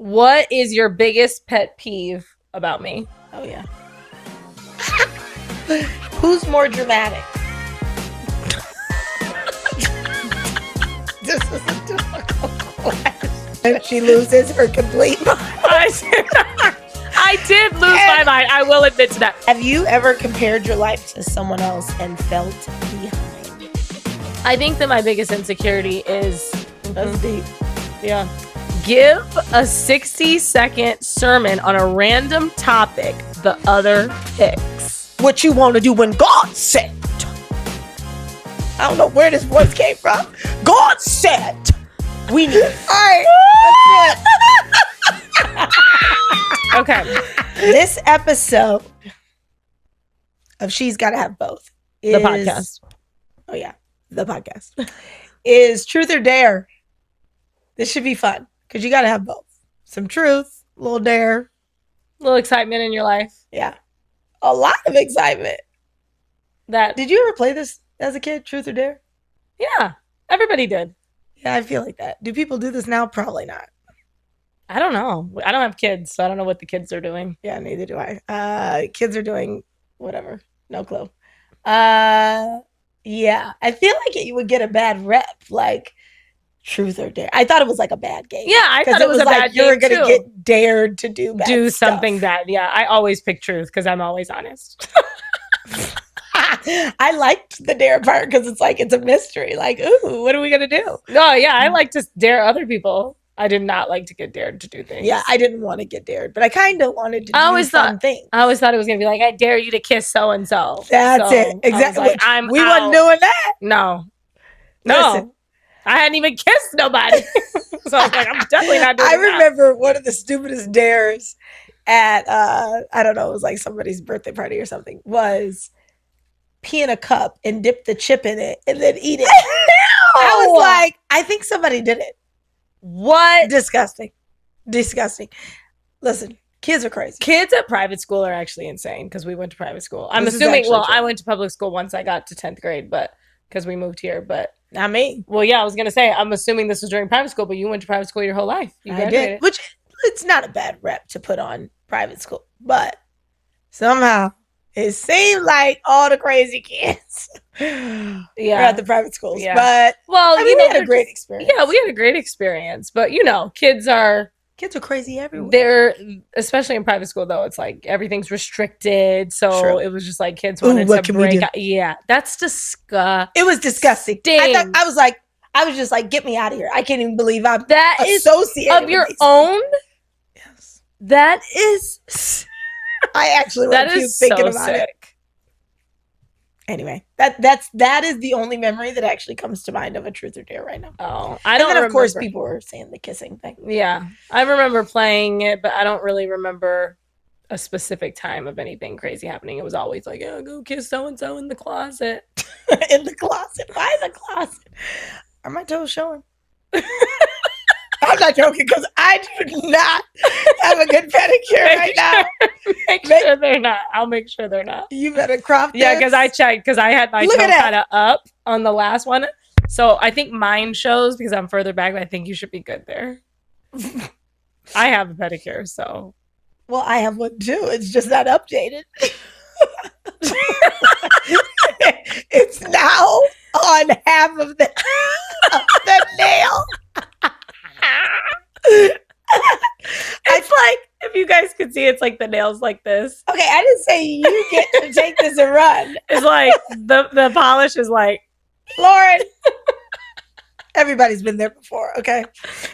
What is your biggest pet peeve about me? Oh, yeah. Who's more dramatic? This is a difficult question. She loses her complete mind. I did lose my mind. I will admit to that. Have you ever compared your life to someone else and felt behind? I think that my biggest insecurity is... That's deep. Yeah. Give a 60-second sermon on a random topic the other picks. What you want to do when God said. I don't know where this voice came from. God said. We need. All right. Okay. This episode of She's Gotta Have Both is... The podcast. Oh, yeah. The podcast. Is Truth or Dare. This should be fun. Because you got to have both. Some truth, a little dare. A little excitement in your life. Yeah. A lot of excitement. Did you ever play this as a kid, Truth or Dare? Yeah. Everybody did. Yeah, I feel like that. Do people do this now? Probably not. I don't know. I don't have kids, so I don't know what the kids are doing. Yeah, neither do I. Kids are doing whatever. No clue. Yeah. I feel like you would get a bad rep. Like... Truth or Dare. I thought it was like a bad game. Yeah, I thought it was a bad game. You were going to get dared to do something bad. Yeah, I always pick truth because I'm always honest. I liked the dare part because it's like it's a mystery. Like, ooh, what are we going to do? No, yeah, I like to dare other people. I did not like to get dared to do things. Yeah, I didn't want to get dared, but I kind of wanted to do fun things. I always thought it was going to be like, I dare you to kiss so-and-so. That's it. Exactly. Like, we wasn't doing that. No. Listen. I hadn't even kissed nobody. So I was like, I'm definitely not doing that. I remember one of the stupidest dares at, I don't know, it was like somebody's birthday party or something, was pee in a cup and dip the chip in it and then eat it. I was like, I think somebody did it. What? Disgusting. Listen, kids are crazy. Kids at private school are actually insane because we went to private school. I'm assuming, I went to public school once I got to 10th grade, but because we moved here, but... Not me. Well, yeah, I was going to say, I'm assuming this was during private school, but you went to private school your whole life. I did. Which, it's not a bad rep to put on private school. But somehow, it seemed like all the crazy kids were at the private schools. Yeah. But, we had a great experience. Yeah, we had a great experience. But, kids are crazy everywhere. They're, especially in private school, though, it's like everything's restricted. So True. It was just like kids wanted to break out. Yeah, that's disgusting. It was disgusting. I was just like, get me out of here. I can't even believe I'm associated of your own. Yes. That is. I actually that is thinking about sick. It. Anyway, that is the only memory that actually comes to mind of a Truth or Dare right now. Oh, I don't. And then of course people were saying the kissing thing. Yeah, I remember playing it, but I don't really remember a specific time of anything crazy happening. It was always like, oh, go kiss so and so in the closet. In the closet? Why in the closet? Are my toes showing? I'm not joking because I do not have a good pedicure right now. Make sure they're not. I'll make sure they're not. You better crop this. Yeah, because I checked because I had my toe kind of up on the last one. So I think mine shows because I'm further back, but I think you should be good there. I have a pedicure, so. Well, I have one too. It's just not updated. It's now on half of the nail. It's like, if you guys could see, it's like the nails like this. Okay, I didn't say you get to take this and run. It's like the polish is like, Lauren. Everybody's been there before, okay?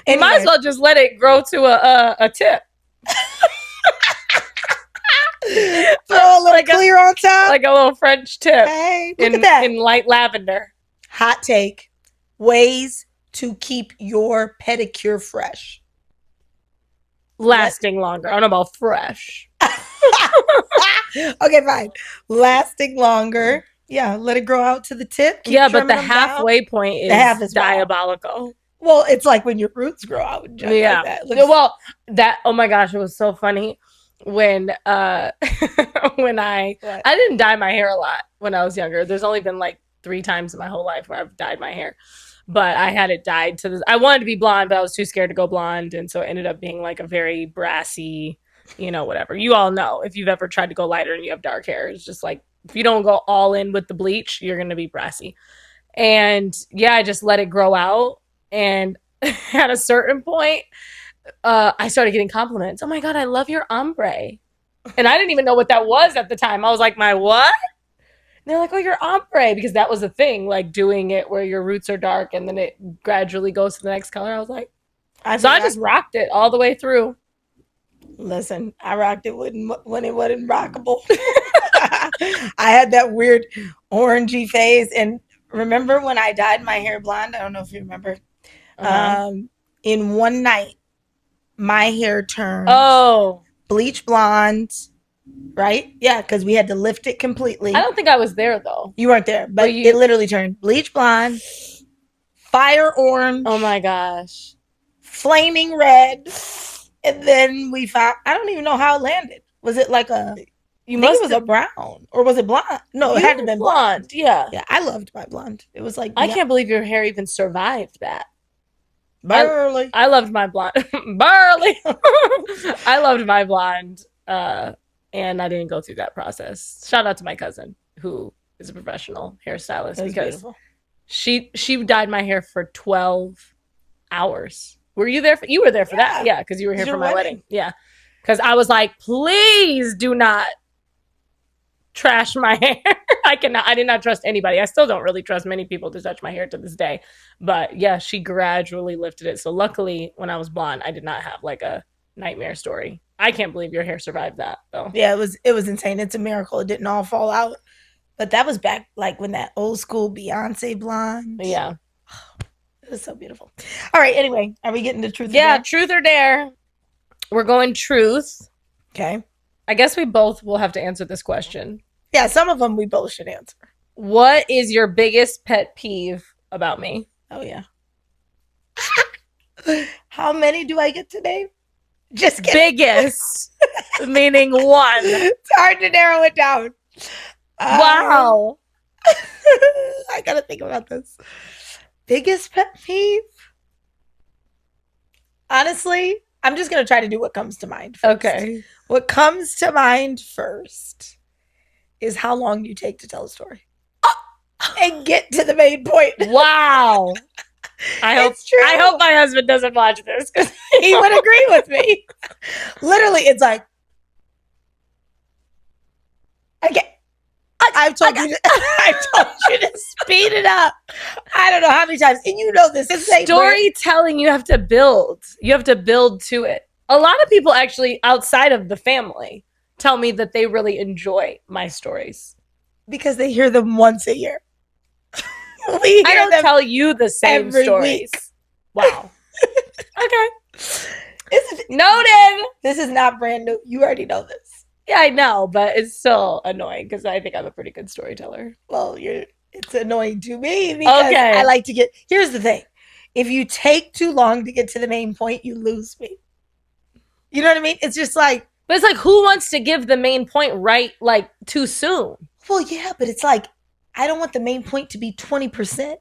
You might as well just let it grow to a tip. Throw a little clear on top. Like a little French tip. Hey, look at that. In light lavender. Hot take. Ways to keep your pedicure fresh. Lasting longer. I don't know about fresh. Okay, fine. Lasting longer. Yeah, let it grow out to the tip. Yeah, but the halfway point is diabolical. Well, it's like when your roots grow out. Yeah. Like that. Well, oh my gosh, it was so funny when when I didn't dye my hair a lot when I was younger. There's only been like 3 times in my whole life where I've dyed my hair. but I had it dyed to this. I wanted to be blonde, but I was too scared to go blonde, and so it ended up being like a very brassy, whatever. You all know if you've ever tried to go lighter and you have dark hair, it's just like if you don't go all in with the bleach, you're gonna be brassy. And yeah, I just let it grow out, and at a certain point, I started getting compliments. Oh my god, I love your ombre, and I didn't even know what that was at the time. I was like, my what? And they're like, oh, your ombre, because that was a thing, like doing it where your roots are dark and then it gradually goes to the next color. I was like, I just rocked it all the way through. Listen, I rocked it when it wasn't rockable. I had that weird orangey phase. And remember when I dyed my hair blonde? I don't know if you remember. In one night, my hair turned bleach blonde. Right? Yeah, because we had to lift it completely. I don't think I was there, though. You weren't there, but it literally turned bleach blonde, fire orange. Oh, my gosh. Flaming red. And then we found, I don't even know how it landed. Was it like a, it was a brown. Or was it blonde? No, it had to have been blonde. Yeah. Yeah, I loved my blonde. It was like. I can't believe your hair even survived that. Burly. I loved my blonde. Burly. I loved my blonde. And I didn't go through that process. Shout out to my cousin, who is a professional hairstylist, because she dyed my hair for 12 hours. Were you there? You were there for that? Yeah, because you were here for my wedding. Yeah, because I was like, please do not trash my hair. I did not trust anybody. I still don't really trust many people to touch my hair to this day. But yeah, she gradually lifted it. So luckily, when I was blonde, I did not have like a nightmare story. I can't believe your hair survived that, though. Yeah, it was insane. It's a miracle it didn't all fall out. But that was back like when that old school Beyonce blonde. Yeah. It was so beautiful. All right, anyway, are we getting to truth or dare? Yeah, truth or dare. We're going truth. Okay. I guess we both will have to answer this question. Yeah, some of them we both should answer. What is your biggest pet peeve about me? Oh, yeah. How many do I get today? Just kidding. Biggest, meaning one. It's hard to narrow it down. Wow. I gotta think about this. Biggest pet peeve? Honestly, I'm just gonna try to do what comes to mind first. Okay. What comes to mind first is how long you take to tell a story. And get to the main point. Wow. I hope my husband doesn't watch this, because he would agree with me. Literally, it's like, I've told you to speed it up. I don't know how many times, and you know this. Storytelling, you have to build. You have to build to it. A lot of people actually outside of the family tell me that they really enjoy my stories because they hear them once a year. I don't tell you the same stories. Week. Wow. Okay. Noted. This is not brand new. You already know this. Yeah, I know, but it's still annoying because I think I'm a pretty good storyteller. Well, it's annoying to me because I like to get. Here's the thing: if you take too long to get to the main point, you lose me. You know what I mean? It's just like. But it's like, who wants to give the main point right, like, too soon? Well, yeah, but it's like, I don't want the main point to be 20%,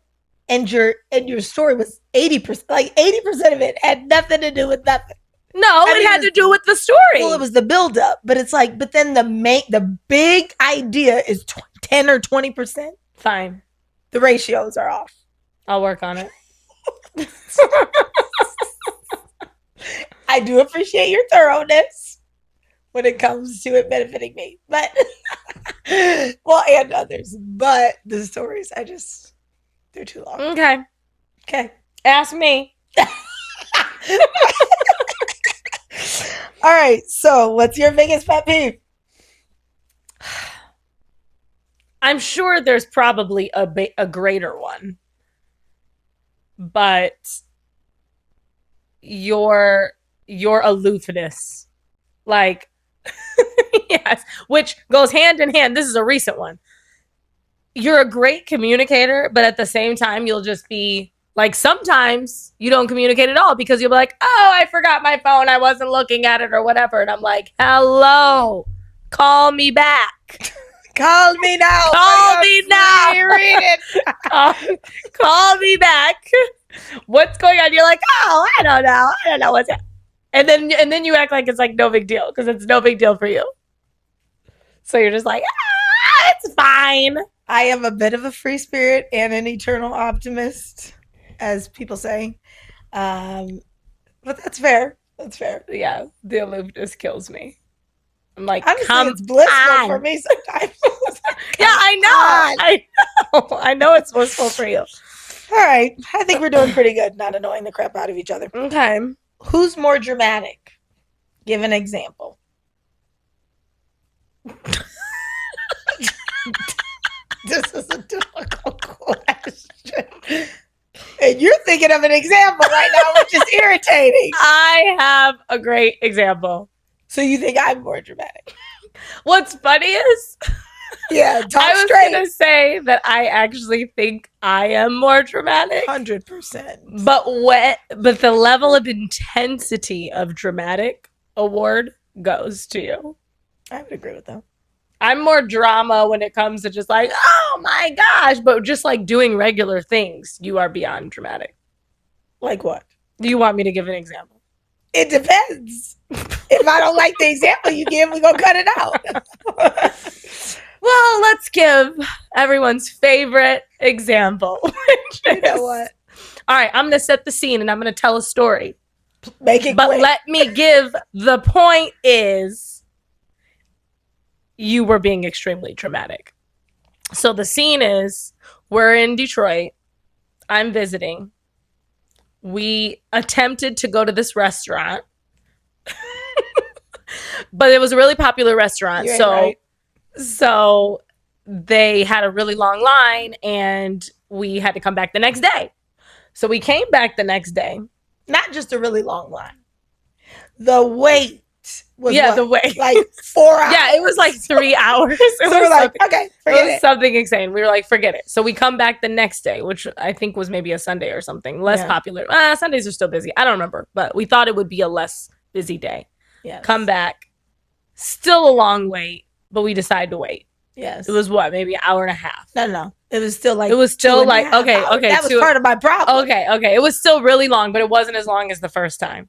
and your story was 80%. Like 80% of it had nothing to do with nothing. No, it had to do with the story. Well, it was the buildup, but it's like, but then the big idea is 10 or 20%. Fine, the ratios are off. I'll work on it. I do appreciate your thoroughness when it comes to it benefiting me, but well, and others. But the stories, they're too long. Okay. Ask me. All right. So, what's your biggest pet peeve? I'm sure there's probably a greater one, but your aloofness, like, yes, which goes hand in hand. This is a recent one. You're a great communicator, but at the same time, you'll just be like, sometimes you don't communicate at all because you'll be like, oh, I forgot my phone. I wasn't looking at it or whatever. And I'm like, hello, call me back. Call me now. Call me now. Read it. Call me back. What's going on? You're like, oh, I don't know what's happening. And then you act like it's like no big deal because it's no big deal for you. So you're just like, it's fine. I am a bit of a free spirit and an eternal optimist, as people say. But that's fair. That's fair. Yeah, the aloofness kills me. I'm like, honestly, it's blissful on. for me sometimes. Yeah, I know it's blissful for you. All right. I think we're doing pretty good, not annoying the crap out of each other. Okay. Who's more dramatic? Give an example. This is a difficult question. And you're thinking of an example right now, which is irritating. I have a great example. So you think I'm more dramatic? What's funny is, yeah, I was going to say that I actually think I am more dramatic. 100%. But the level of intensity of dramatic award goes to you. I would agree with that. I'm more drama when it comes to just like, oh my gosh, but just like doing regular things, you are beyond dramatic. Like what? Do you want me to give an example? It depends. If I don't like the example you give, we're going to cut it out. Well, let's give everyone's favorite example. You know what? All right, I'm going to set the scene and I'm going to tell a story. Make it quick. Let me give the point is you were being extremely dramatic. So the scene is we're in Detroit. I'm visiting. We attempted to go to this restaurant. But it was a really popular restaurant. So they had a really long line and we had to come back the next day. So we came back the next day. Not just a really long line. The wait was the wait. Like 4 hours. Yeah, it was like 3 hours. So we're like, okay, forget it. Something insane. We were like, forget it. So we come back the next day, which I think was maybe a Sunday or something. Less popular. Sundays are still busy. I don't remember. But we thought it would be a less busy day. Yes. Come back. Still a long wait, but we decided to wait. Yes. It was what? Maybe an hour and a half. No. It was still like okay. That was part of my problem. Okay. It was still really long, but it wasn't as long as the first time.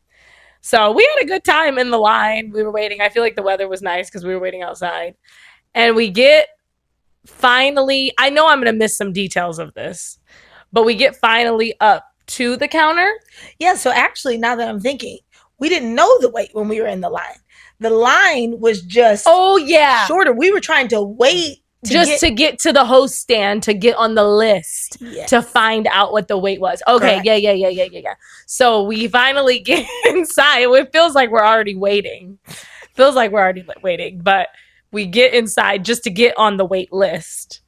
So we had a good time in the line. We were waiting. I feel like the weather was nice because we were waiting outside. And we get finally, I know I'm going to miss some details of this, but we get finally up to the counter. Yeah, so actually, now that I'm thinking, we didn't know the wait when we were in the line. The line was just shorter. We were trying to wait to get to the host stand, to get on the list, to find out what the wait was. Okay, correct. Yeah. So we finally get inside. It feels like we're already waiting. But we get inside just to get on the wait list.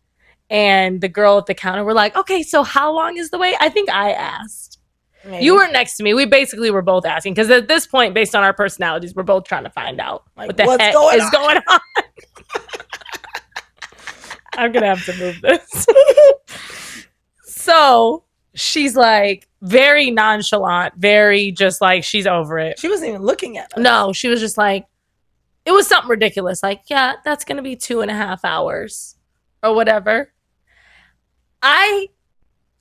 And the girl at the counter were like, okay, so how long is the wait? I think I asked. Maybe. You weren't next to me. We basically were both asking because at this point, based on our personalities, we're both trying to find out what the heck is going on. I'm going to have to move this. So she's like very nonchalant, very just like she's over it. She wasn't even looking at us. No, she was just like, it was something ridiculous. Like, yeah, that's going to be 2.5 hours or whatever. I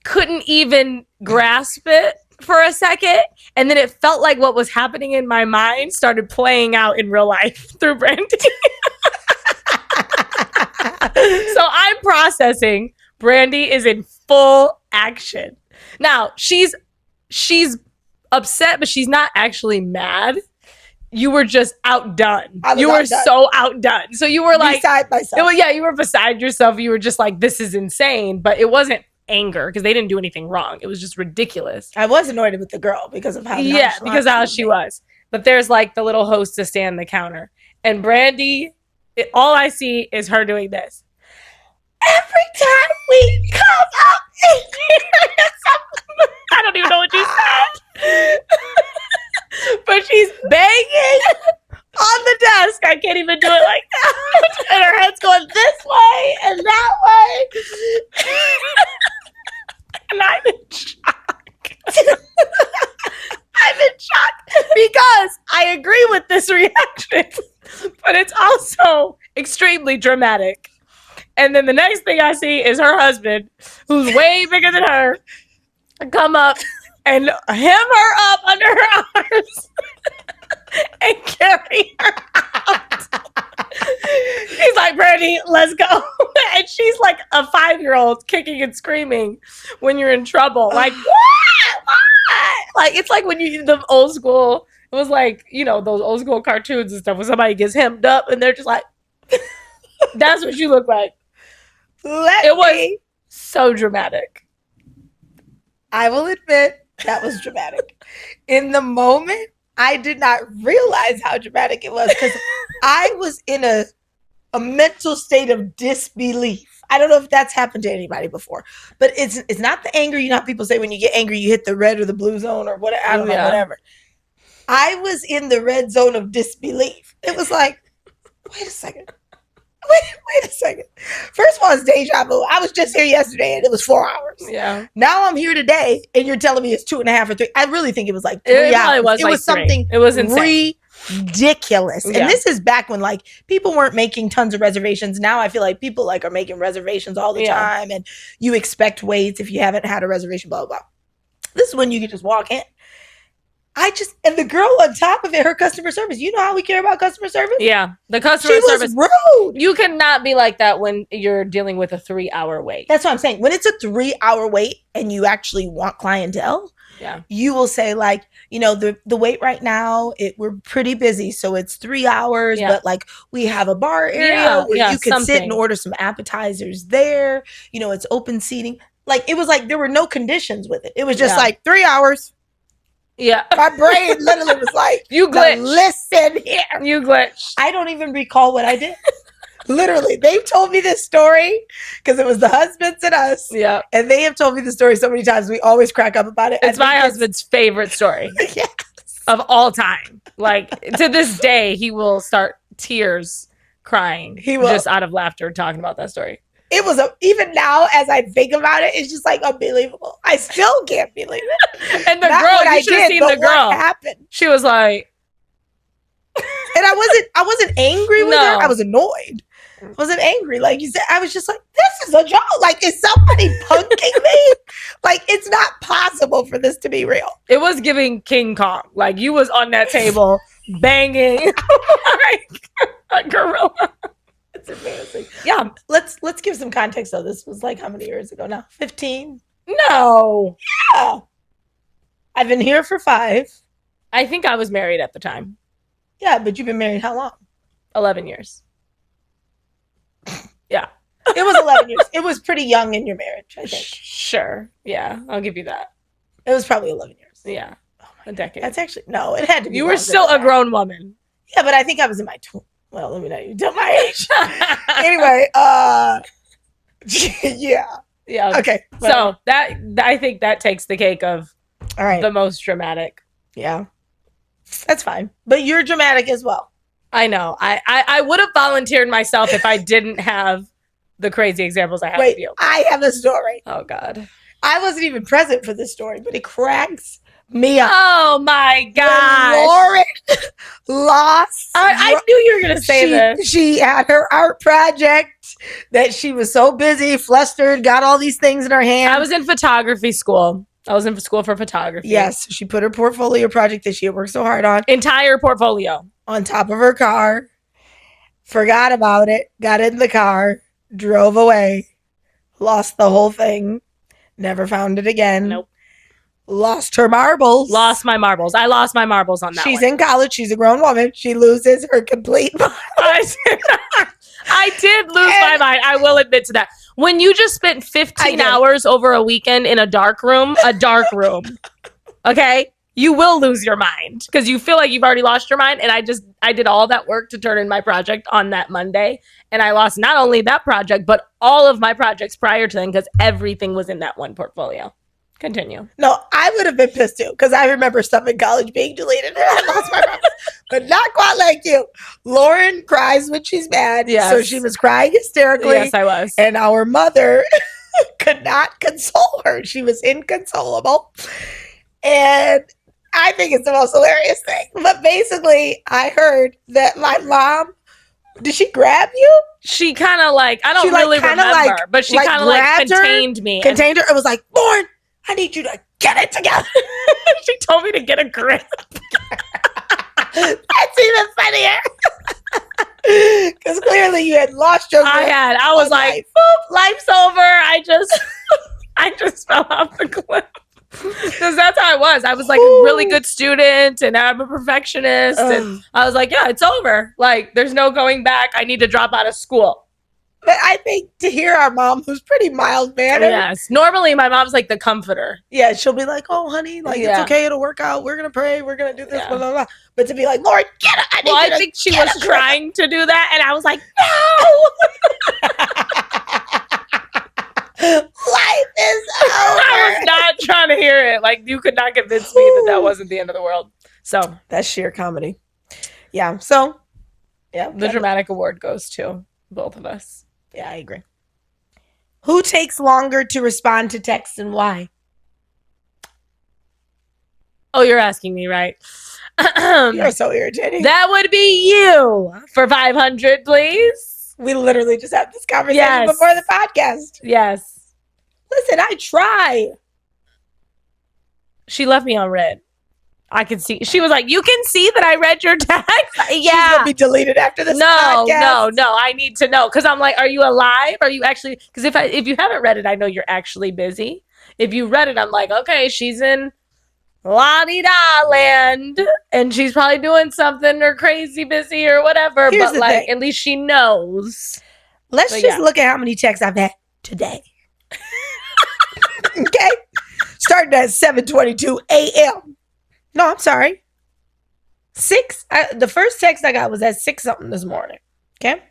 couldn't even grasp it for a second, and then it felt like what was happening in my mind started playing out in real life through Brandy. So I'm processing. Brandy is in full action. Now, she's upset, but she's not actually mad. You were just outdone. You were so outdone. So you were like beside myself. You were beside yourself. You were just like, this is insane. But it wasn't anger because they didn't do anything wrong. It was just ridiculous. I was annoyed with the girl because of how she was. But there's like the little hostess stand the counter, and Brandy, all I see is her doing this. Every time we come up, I don't even know what you said, but she's banging on the desk. I can't even do it like that, and her head's going this way and that way. And I'm in shock. I'm in shock because I agree with this reaction, but it's also extremely dramatic. And then the next thing I see is her husband, who's way bigger than her, come up and hem her up under her arms and carry her out. He's like, Brandy, let's go. And she's like a 5-year-old kicking and screaming when you're in trouble. Like, what? Like, it's like when you, the old school, it was like, you know, those old school cartoons and stuff when somebody gets hemmed up and they're just like, that's what you look like. It was so dramatic. I will admit that was dramatic. In the moment, I did not realize how dramatic it was because I was in a mental state of disbelief. I don't know if that's happened to anybody before, but it's not the anger. You know how people say when you get angry, you hit the red or the blue zone or whatever. I don't know, whatever. I was in the red zone of disbelief. It was like, wait a second. Wait a second. First of all, it's deja vu. I was just here yesterday and it was 4 hours. Yeah. Now I'm here today and you're telling me it's 2.5 or 3. I really think it was like 3 hours. It was something. It was insane. Ridiculous. And this is back when like people weren't making tons of reservations. Now I feel like people like are making reservations all the time and you expect waits if you haven't had a reservation, blah, blah, blah. This is when you can just walk in. And the girl on top of it, her customer service. You know how we care about customer service? Yeah. The customer service. Was rude. You cannot be like that when you're dealing with a 3-hour wait. That's what I'm saying. When it's a 3-hour wait and you actually want clientele, you will say like, you know, the wait right now, we're pretty busy. So it's 3 hours, but like we have a bar area where you can sit and order some appetizers there. You know, it's open seating. Like it was like there were no conditions with it. It was just like 3 hours. Yeah. My brain literally was like, you glitched. Listen here. You glitched. I don't even recall what I did. Literally. They've told me this story because it was the husbands and us. Yeah. And they have told me the story so many times. We always crack up about it. It's my husband's favorite story of all time. Like to this day, he will start tears crying. He will. Just out of laughter talking about that story. It was even now as I think about it, it's just like unbelievable. I still can't believe it. And the girl, you should have seen the girl. What happened? She was like, and I wasn't angry with her. I was annoyed. I wasn't angry, like you said. I was just like, this is a joke. Like, is somebody punking me? Like, it's not possible for this to be real. It was giving King Kong. Like you was on that table banging like a gorilla. It's embarrassing. Yeah, let's give some context though. This was like how many years ago now? 15? No. Yeah. I've been here for 5. I think I was married at the time. Yeah, but you've been married how long? 11 years. Yeah. It was 11 years. It was pretty young in your marriage, I think. Sure. Yeah, I'll give you that. It was probably 11 years. Yeah. A decade. That's actually, no, it had to be. You were still a grown woman. Yeah, but I think I was in my 20s. Well, let me not even tell my age. Anyway, yeah. Yeah. Okay. So that I think that takes the cake of the most dramatic. Yeah. That's fine. But you're dramatic as well. I know. I would have volunteered myself if I didn't have the crazy examples I have with you. I have a story. Oh God. I wasn't even present for this story, but it cracks me up. Oh my God. Lauren lost. I knew you were going to say this. She had her art project that she was so busy, flustered, got all these things in her hand. I was in photography school. I was in school for photography. Yes. She put her portfolio project that she had worked so hard on. Entire portfolio. On top of her car. Forgot about it. Got in the car. Drove away. Lost the whole thing. Never found it again. Nope. Lost her marbles. Lost my marbles. I lost my marbles on that She's in college. She's a grown woman. She loses her complete mind. I did lose my mind. I will admit to that. When you just spent 15 hours over a weekend in a dark room, okay, you will lose your mind because you feel like you've already lost your mind. And I did all that work to turn in my project on that Monday. And I lost not only that project, but all of my projects prior to then because everything was in that one portfolio. Continue. No, I would have been pissed too because I remember stuff in college being deleted and I lost my mind. But not quite like you. Lauren cries when she's mad. Yes. So she was crying hysterically. Yes, I was. And our mother could not console her. She was inconsolable. And I think it's the most hilarious thing. But basically, I heard that my mom Did she grab you? She kind of like, I don't She, like, really kinda, remember, like- but she like, kind of like grabbed her, contained me. Contained her. It was like, Lauren, I need you to get it together. She told me to get a grip. That's even funnier. Because clearly you had lost your grip. I was like, life. boop, life's over. I just fell off the cliff. Because that's how I was. I was like a really good student and I'm a perfectionist. And I was like, yeah, it's over. Like, there's no going back. I need to drop out of school. But I think to hear our mom, who's pretty mild mannered. Yes. Normally, my mom's like the comforter. Yeah, she'll be like, oh, honey, like, it's okay. It'll work out. We're going to pray. We're going to do this, blah, blah, blah. But to be like, Lauren, get it. I think she was trying to do that. And I was like, no. Life is over. I was not trying to hear it. Like, you could not convince me that wasn't the end of the world. So that's sheer comedy. Yeah. So, yeah. The dramatic award goes to both of us. Yeah, I agree. Who takes longer to respond to texts and why? Oh, you're asking me, right? You're so irritating. That would be you for 500, please. We literally just had this conversation before the podcast. Yes. Listen, I try. She left me on red. I could see. She was like, you can see that I read your text. Yeah. She's going to be deleted after this podcast. No. I need to know. Because I'm like, are you alive? Are you actually? Because if you haven't read it, I know you're actually busy. If you read it, I'm like, okay, she's in la-di-da land. And she's probably doing something or crazy busy or whatever. Here's but like, at least she knows. Let's just look at how many texts I've had today. Okay? Starting at 7:22 a.m. No, I'm sorry. 6. The first text I got was at 6 something this morning. Okay?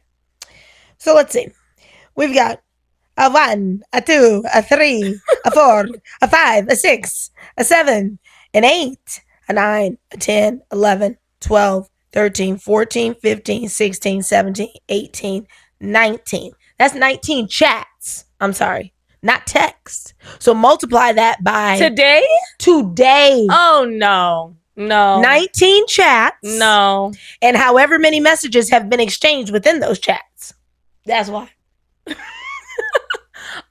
So let's see. We've got a 1, a 2, a 3, a 4, a 5, a 6, a 7, an 8, a 9, a 10, 11, 12, 13, 14, 15, 16, 17, 18, 19. That's 19 chats. I'm sorry. Not text. So multiply that by today. Oh, no. 19 chats. No. And however many messages have been exchanged within those chats. That's why.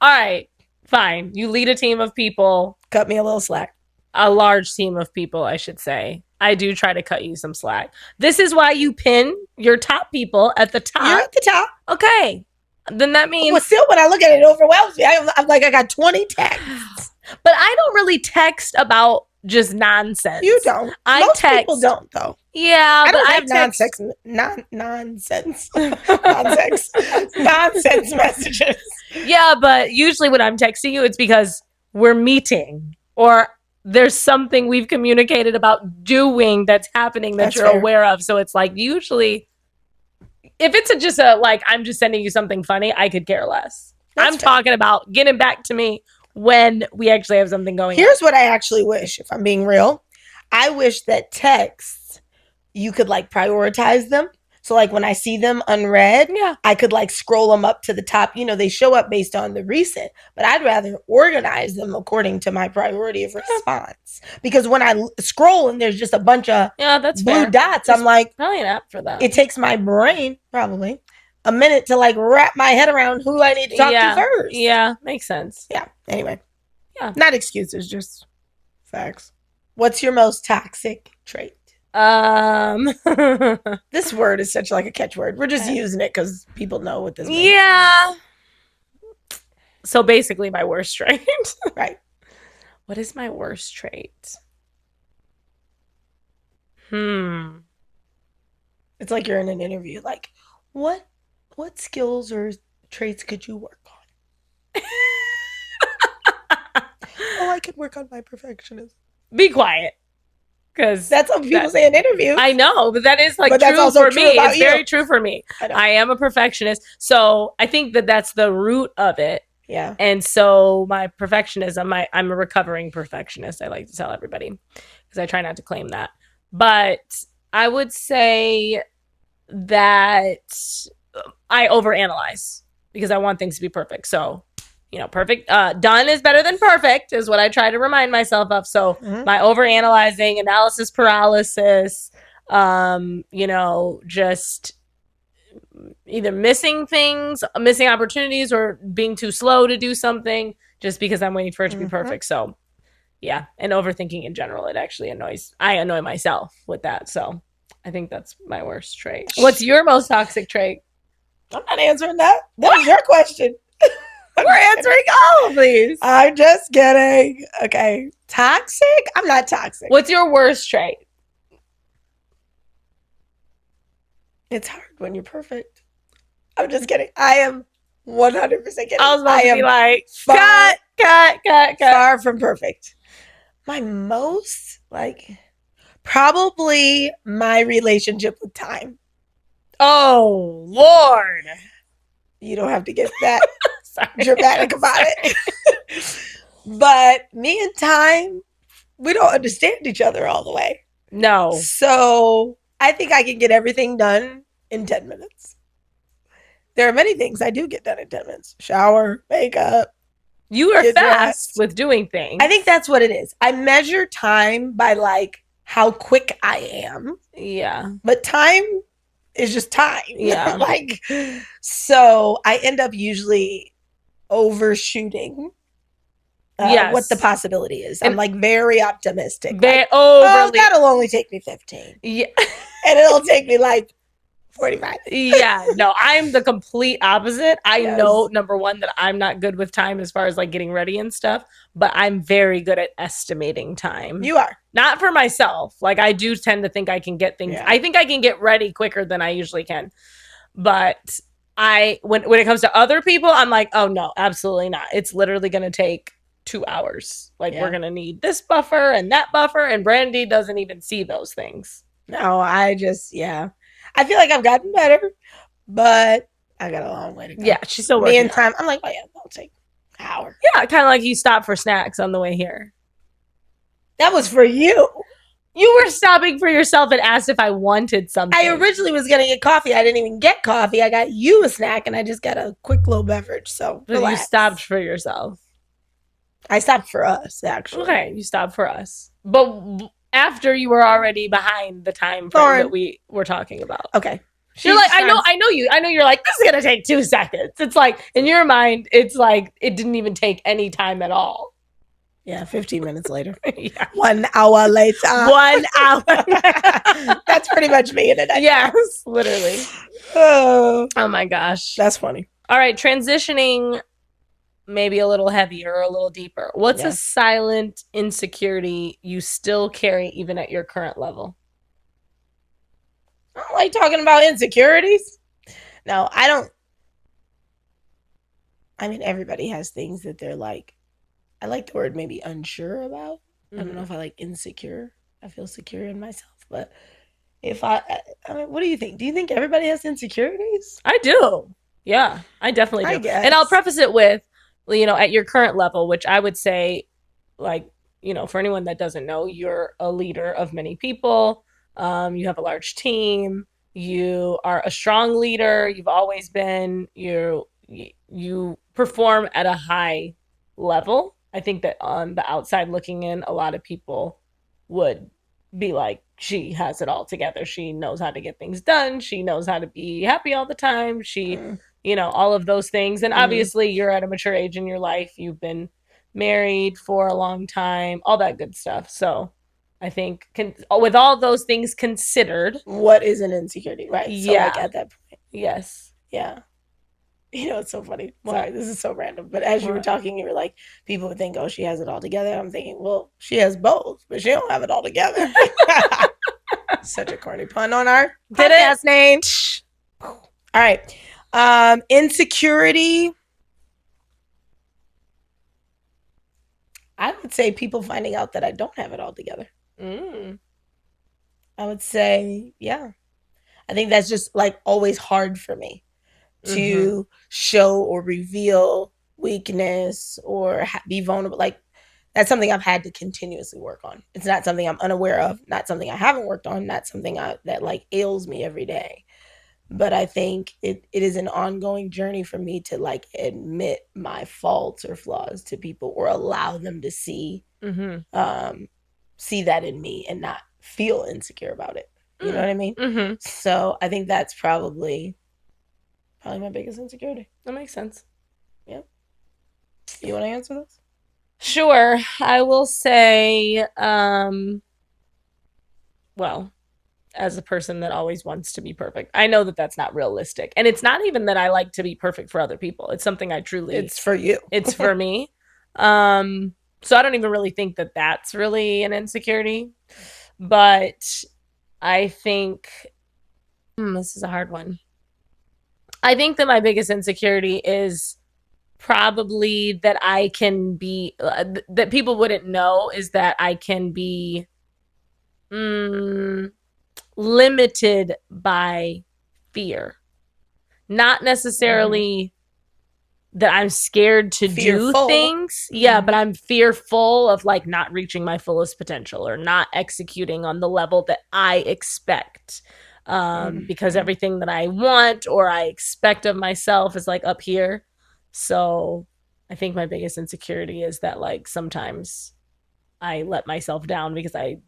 All right. Fine. You lead a team of people. Cut me a little slack. A large team of people, I should say. I do try to cut you some slack. This is why you pin your top people at the top. You're at the top. Okay. Then that means... Well, still, when I look at it, it overwhelms me. I'm like, I got 20 texts. But I don't really text about just nonsense. You don't. Most people don't, though. Yeah, I don't have nonsense. Nonsense messages. Yeah, but usually when I'm texting you, it's because we're meeting or there's something we've communicated about doing that's happening that you're aware of. So it's like usually... If it's just I'm just sending you something funny, I could care less. I'm talking about getting back to me when we actually have something going on. Here's what I actually wish, if I'm being real. I wish that texts, you could prioritize them. So when I see them unread, I could scroll them up to the top. You know, they show up based on the recent, but I'd rather organize them according to my priority of response. Because when I scroll and there's just a bunch of blue dots, I'm like, probably an app for that. It takes my brain probably a minute to wrap my head around who I need to talk to first. Yeah, makes sense. Yeah. Anyway. Yeah. Not excuses, just facts. What's your most toxic trait? This word is such a catchword. We're just using it because people know what this means. Yeah. So basically my worst trait. Right. What is my worst trait? It's like you're in an interview. What skills or traits could you work on? I could work on my perfectionism. Be quiet. Because that's what people say in interviews. I know, but that is true for me. It's very true for me. I am a perfectionist. So I think that's the root of it. Yeah. And so my perfectionism, I'm a recovering perfectionist. I like to tell everybody because I try not to claim that. But I would say that I overanalyze because I want things to be perfect. So perfect. Done is better than perfect is what I try to remind myself of. So my overanalyzing, analysis paralysis, just either missing things, missing opportunities, or being too slow to do something just because I'm waiting for it to be perfect. So yeah, and overthinking in general, it actually I annoy myself with that. So I think that's my worst trait. What's your most toxic trait? I'm not answering that. That was your question. We're answering all of these. I'm just kidding. Okay. Toxic? I'm not toxic. What's your worst trait? It's hard when you're perfect. I'm just kidding. I am 100% kidding. I was about to be like, cut. Far from perfect. My most, probably my relationship with time. Oh, Lord. You don't have to get that dramatic about it. But me and time, we don't understand each other all the way. No. So I think I can get everything done in 10 minutes. There are many things I do get done in 10 minutes. Shower, makeup. You are fast with doing things. I think that's what it is. I measure time by how quick I am. Yeah. But time is just time. Yeah. So I end up usually overshooting what the possibility is. I'm very optimistic. That'll only take me 15. Yeah. And it'll take me 45. Yeah. No, I'm the complete opposite. I know, number one, that I'm not good with time as far as getting ready and stuff, but I'm very good at estimating time. You are. Not for myself. I do tend to think I can get things. Yeah. I think I can get ready quicker than I usually can. But when it comes to other people, I'm like, oh no, absolutely not. It's literally going to take 2 hours. We're going to need this buffer and that buffer. And Brandy doesn't even see those things. No, I feel like I've gotten better, but I got a long way to go. Yeah, she's still working. Me and time, I'm like, oh yeah, that'll take an hour. Yeah, kind of like you stopped for snacks on the way here. That was for you. You were stopping for yourself and asked if I wanted something. I originally was going to get coffee. I didn't even get coffee. I got you a snack, and I just got a quick little beverage. So but you stopped for yourself. I stopped for us, actually. Okay, you stopped for us. But after you were already behind the time frame that we were talking about. Okay. You're like, I know you. I know you're like, this is going to take 2 seconds. It's in your mind, it's it didn't even take any time at all. Yeah, 15 minutes later. Yeah. 1 hour later. 1 hour. That's pretty much me in a day. Yes, literally. Oh my gosh. That's funny. All right, transitioning maybe a little heavier or a little deeper. What's a silent insecurity you still carry even at your current level? I don't like talking about insecurities. No, I don't. I mean, everybody has things that they're I like the word maybe unsure about. Mm-hmm. I don't know if I like insecure. I feel secure in myself. But if I mean, what do you think? Do you think everybody has insecurities? I do. Yeah, I definitely do. I guess. And I'll preface it with, at your current level, which I would say, for anyone that doesn't know, you're a leader of many people. You have a large team. You are a strong leader. You've always been. You perform at a high level. I think that on the outside looking in, a lot of people would be like, she has it all together. She knows how to get things done. She knows how to be happy all the time. She, all of those things. And obviously you're at a mature age in your life. You've been married for a long time, all that good stuff. So I think with all those things considered. What is an insecurity, right? So at that point. Yes. Yeah. It's so funny. Sorry, this is so random. But as you were talking, you were like, people would think, oh, she has it all together. I'm thinking, well, she has both, but she don't have it all together. Such a corny pun on our podcast name. All right. Insecurity. I would say people finding out that I don't have it all together. I would say, yeah. I think that's just always hard for me to show or reveal weakness or be vulnerable. That's something I've had to continuously work on. It's not something I'm unaware of, not something I haven't worked on, not something that ails me every day. But I think it is an ongoing journey for me to admit my faults or flaws to people or allow them to see that in me and not feel insecure about it. You know what I mean? So I think that's probably Probably my biggest insecurity. That makes sense. Yep. You want to answer this? Sure. I will say, well, as a person that always wants to be perfect, I know that that's not realistic. And it's not even that I like to be perfect for other people. It's something I truly, It's for you. it's for me. So I don't even really think that that's really an insecurity. But I think, this is a hard one. I think that my biggest insecurity is probably that I can be that people wouldn't know is that I can be mm, limited by fear. Not necessarily that I'm scared to Fearful. do things. Yeah, but I'm fearful of like not reaching my fullest potential or not executing on the level that I expect. Because everything that I want or I expect of myself is like up here. So I think my biggest insecurity is that like sometimes I let myself down because I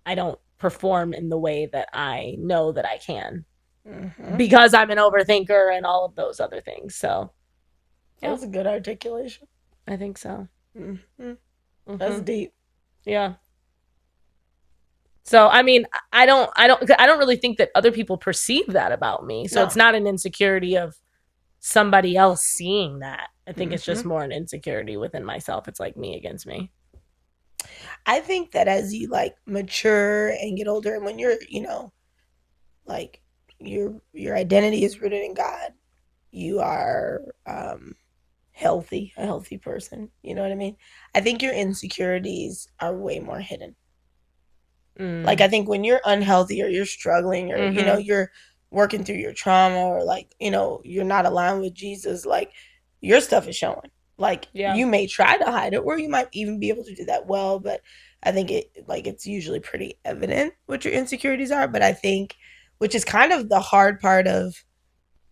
don't perform in the way that I know that I can because I'm an overthinker and all of those other things. So that was a good articulation. I think so. That's deep. Yeah. So I mean, I don't really think that other people perceive that about me. So it's not an insecurity of somebody else seeing that. I think it's just more an insecurity within myself. It's like me against me. I think that as you like mature and get older, and when you're, like your identity is rooted in God, you are a healthy person. You know what I mean? I think your insecurities are way more hidden. Like I think when you're unhealthy or you're struggling or you're working through your trauma or like you're not aligned with Jesus, like your stuff is showing. Like you may try to hide it, or you might even be able to do that well, but I think it's usually pretty evident what your insecurities are. But I think, which is kind of the hard part of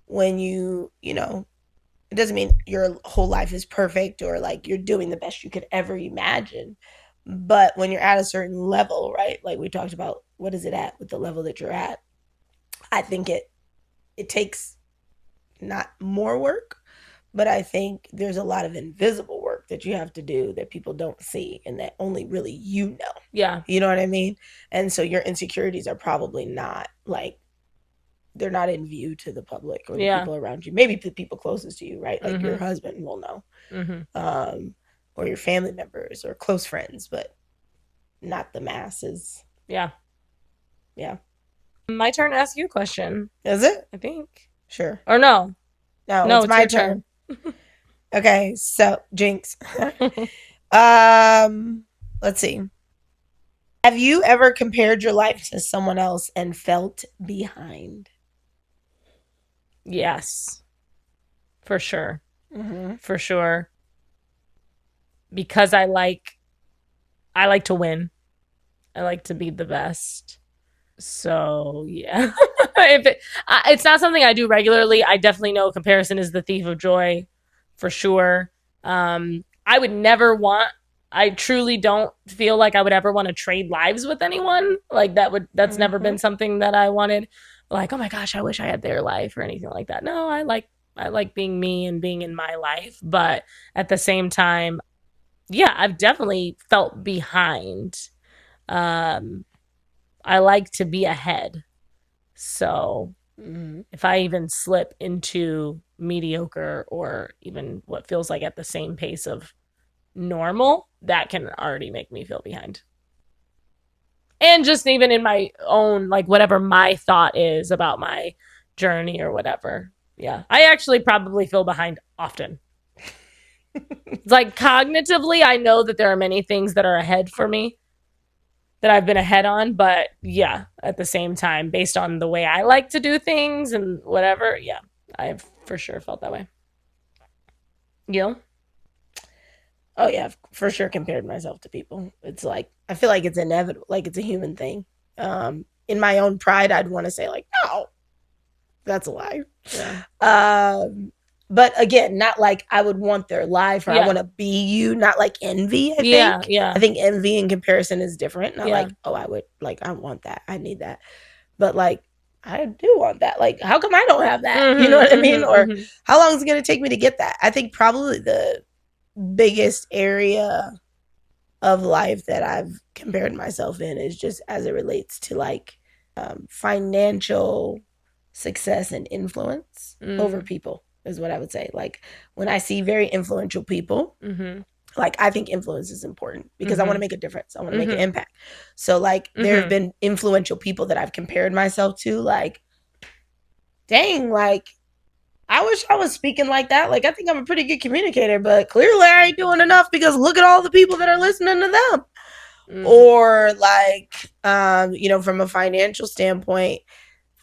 when it doesn't mean your whole life is perfect or like you're doing the best you could ever imagine. But when you're at a certain level, right? Like we talked about, what is it at with the level that you're at? I think it takes not more work, but I think there's a lot of invisible work that you have to do that people don't see and that only really you know. Yeah. You know what I mean? And so your insecurities are probably not like, they're not in view to the public or the people around you. Maybe the people closest to you, right? Like your husband will know. Or your family members or close friends, but not the masses. Yeah. Yeah. My turn to ask you a question. Is it? I think. Sure. Or no. No, it's my turn. Okay, so Jinx. Let's see. Have you ever compared your life to someone else and felt behind? Yes. For sure. For sure. Because I like to win. I like to be the best. So yeah, it's not something I do regularly. I definitely know comparison is the thief of joy, for sure. I would never want. I truly don't feel like I would ever want to trade lives with anyone. Like that's never been something that I wanted. Like, oh my gosh, I wish I had their life or anything like that. No, I like being me and being in my life, but at the same time, yeah, I've definitely felt behind. I like to be ahead. So if I even slip into mediocre or even what feels like at the same pace of normal, that can already make me feel behind. And just even in my own, like whatever my thought is about my journey or whatever. Yeah. I actually probably feel behind often. It's like cognitively, I know that there are many things that are ahead for me that I've been ahead on, but yeah, at the same time, based on the way I like to do things and whatever, yeah, I've for sure felt that way. You? Oh yeah, I've for sure compared myself to people. It's like I feel like it's inevitable, like it's a human thing. In my own pride, I'd want to say like, no, that's a lie. Yeah. But again, not like I would want their life or I want to be you, not like envy, I think. Yeah. I think envy in comparison is different. Not Yeah. like, oh, I would like I want that. I need that. But like I do want that. Like, how come I don't have that? Mm-hmm, You know what I mean? mm-hmm, Or mm-hmm. how long is it going to take me to get that? I think probably the biggest area of life that I've compared myself in is just as it relates to like financial success and influence over people, is what I would say. Like, when I see very influential people, Mm-hmm. like, I think influence is important because I want to make a difference. I want to make an impact. So like, there have been influential people that I've compared myself to, like, dang, like, I wish I was speaking like that. Like, I think I'm a pretty good communicator, but clearly I ain't doing enough because look at all the people that are listening to them. Or like, from a financial standpoint,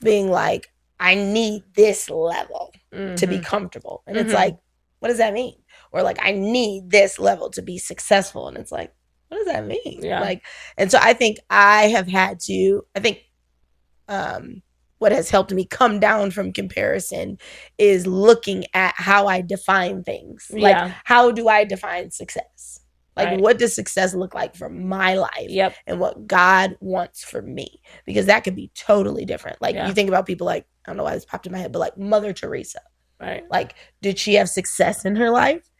being like, I need this level to be comfortable. And it's like, what does that mean? Or like, I need this level to be successful. And it's like, what does that mean? Yeah. Like, and so I think I think what has helped me come down from comparison is looking at how I define things. Like, how do I define success? Like, what does success look like for my life? Yep. And what God wants for me? Because that could be totally different. Like, you think about people like, I don't know why this popped in my head, but like Mother Teresa. Right. Like, did she have success in her life?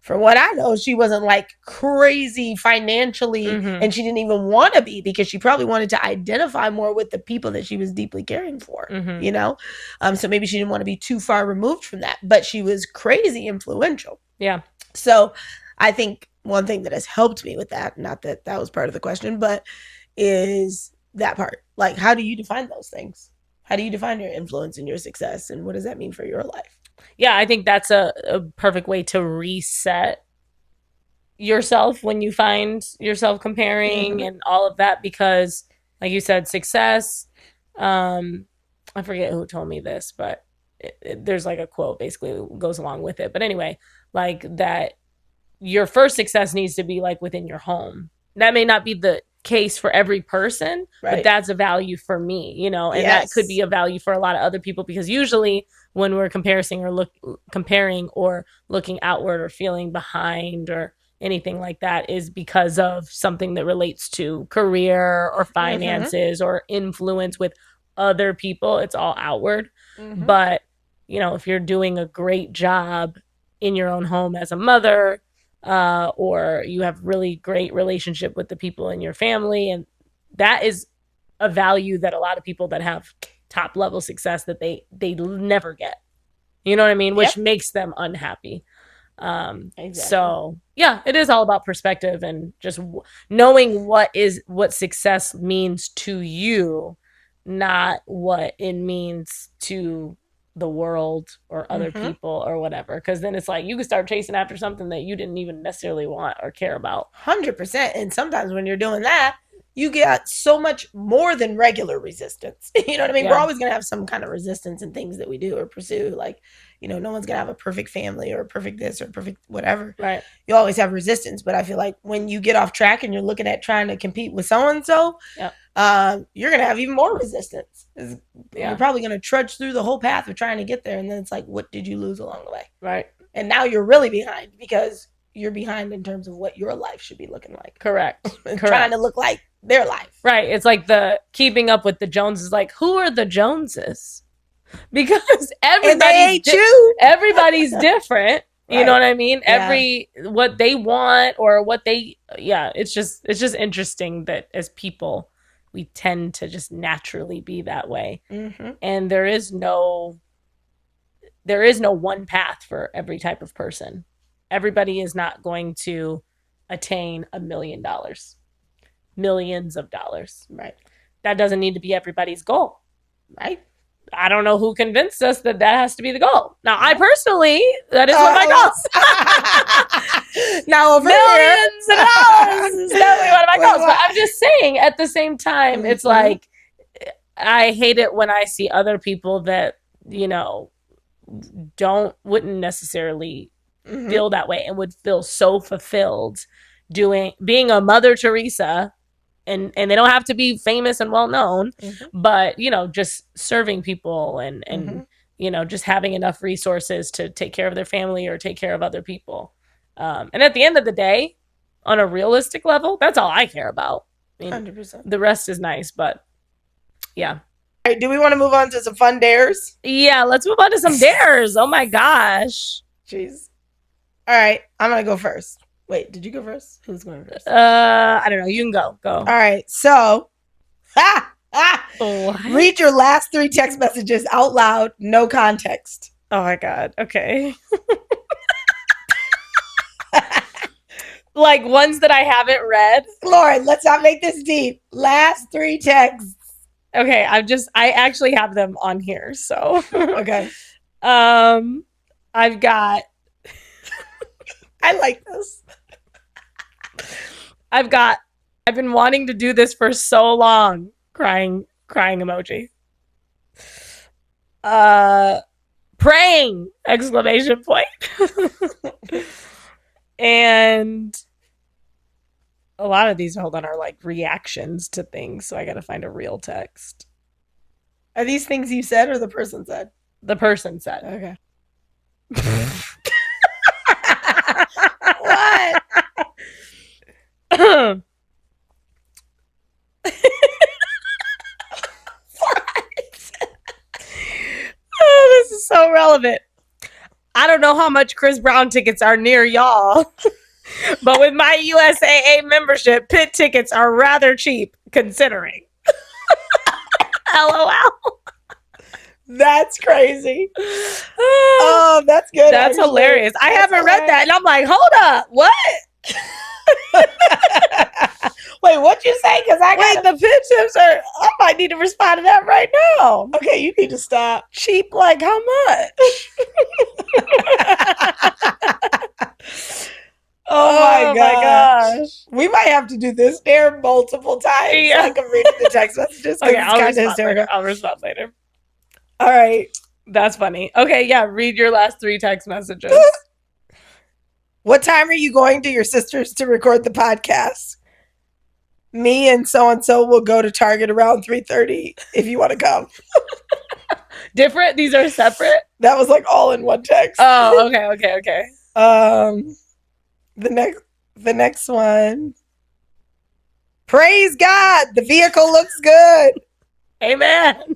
For what I know, she wasn't like crazy financially, and she didn't even want to be, because she probably wanted to identify more with the people that she was deeply caring for, you know? So maybe she didn't want to be too far removed from that, but she was crazy influential. Yeah. So I think one thing that has helped me with that, not that that was part of the question, but is that part. Like, how do you define those things? How do you define your influence and your success? And what does that mean for your life? Yeah, I think that's a perfect way to reset yourself when you find yourself comparing and all of that, because like you said, success, I forget who told me this, but there's like a quote basically that goes along with it. But anyway, like that your first success needs to be like within your home. That may not be the case for every person, but that's a value for me, you know, and that could be a value for a lot of other people, because usually when we're comparing or looking outward or feeling behind or anything like that is because of something that relates to career or finances or influence with other people. It's all outward. But, you know, if you're doing a great job in your own home as a mother, or you have really great relationship with the people in your family, and that is a value that a lot of people that have top level success that they never get, you know what I mean, which makes them unhappy. Exactly. So yeah, it is all about perspective and just knowing what success means to you, not what it means to the world or other people or whatever, because then it's like you can start chasing after something that you didn't even necessarily want or care about. 100%. And sometimes when you're doing that, you get so much more than regular resistance. You know what I mean? We're always going to have some kind of resistance in things that we do or pursue. Like, you know, no one's going to have a perfect family or a perfect this or perfect whatever. Right. You always have resistance. But I feel like when you get off track and you're looking at trying to compete with so-and-so, you're going to have even more resistance. You're probably going to trudge through the whole path of trying to get there. And then it's like, what did you lose along the way? Right. And now you're really behind, because you're behind in terms of what your life should be looking like. Correct. Trying to look like their life. Right. It's like the keeping up with the Joneses. Like, who are the Joneses? Because everybody's different. You know what I mean? What they want or what they, it's just interesting that as people, we tend to just naturally be that way. And there is no one path for every type of person. Everybody is not going to attain $1 million, millions of dollars. Right. That doesn't need to be everybody's goal. Right. I don't know who convinced us that has to be the goal. Now, I personally, that is what my goals. Now, over millions of dollars is definitely one of my goals. But I'm just saying, at the same time, it's like, I hate it when I see other people that, you know, wouldn't necessarily feel that way and would feel so fulfilled being a Mother Teresa. And they don't have to be famous and well known, but, you know, just serving people and you know, just having enough resources to take care of their family or take care of other people. And at the end of the day, on a realistic level, that's all I care about. I mean, 100%. The rest is nice, but yeah. All right, do we want to move on to some fun dares? Yeah, let's move on to some dares. Oh my gosh. Jeez. All right, I'm going to go first. Wait, did you go first? Who's going first? I don't know. You can go. Go. All right, so read your last 3 text messages out loud, no context. Oh my God. Okay. Like ones that I haven't read. Lauren, let's not make this deep. Last 3 texts. Okay, I actually have them on here, so. Okay. I've got. I like this. I've been wanting to do this for so long. Crying emoji. Praying! Exclamation point. And a lot of these, hold on, are like reactions to things, so I gotta find a real text. Are these things you said or the person said? The person said. Okay. What? What? Oh, this is so relevant. I don't know how much Chris Brown tickets are near y'all, but with my USAA membership, pit tickets are rather cheap considering. LOL. That's crazy. Oh, that's good. That's actually hilarious. I haven't read that, and I'm like, hold up, what? Wait, what'd you say? Because the pit tips are. I might need to respond to that right now. Okay, you need to stop. Cheap, like how much? Oh my gosh. We might have to do this dare multiple times. Yeah. Like I'm reading the text messages. Okay, I'll respond later. All right. That's funny. Okay, yeah, read your last 3 text messages. What time are you going to your sister's to record the podcast? Me and so will go to Target around 3:30 if you want to come. Different? These are separate? That was like all in one text. Oh, okay. The next one. Praise God, the vehicle looks good. Amen.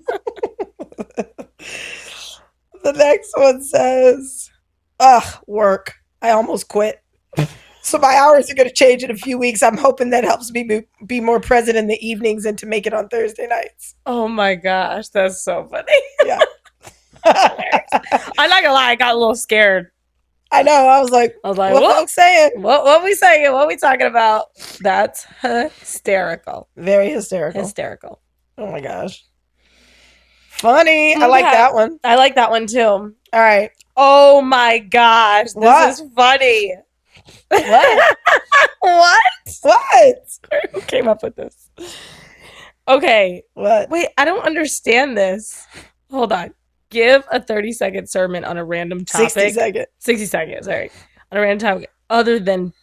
The next one says, ugh, work. I almost quit. So my hours are going to change in a few weeks. I'm hoping that helps me be more present in the evenings and to make it on Thursday nights. Oh my gosh, that's so funny. Yeah. I'm not gonna lie, I got a little scared. I know. I was like, what folks saying? What we saying? What we talking about? That's hysterical. Very hysterical. Hysterical. Oh my gosh. Funny. I like that one. I like that one too. All right. Oh my gosh. This is funny. What? What? Who came up with this? Okay. What? Wait, I don't understand this. Hold on. Give a 30-second sermon on a random topic. 60 seconds, sorry. On a random topic other than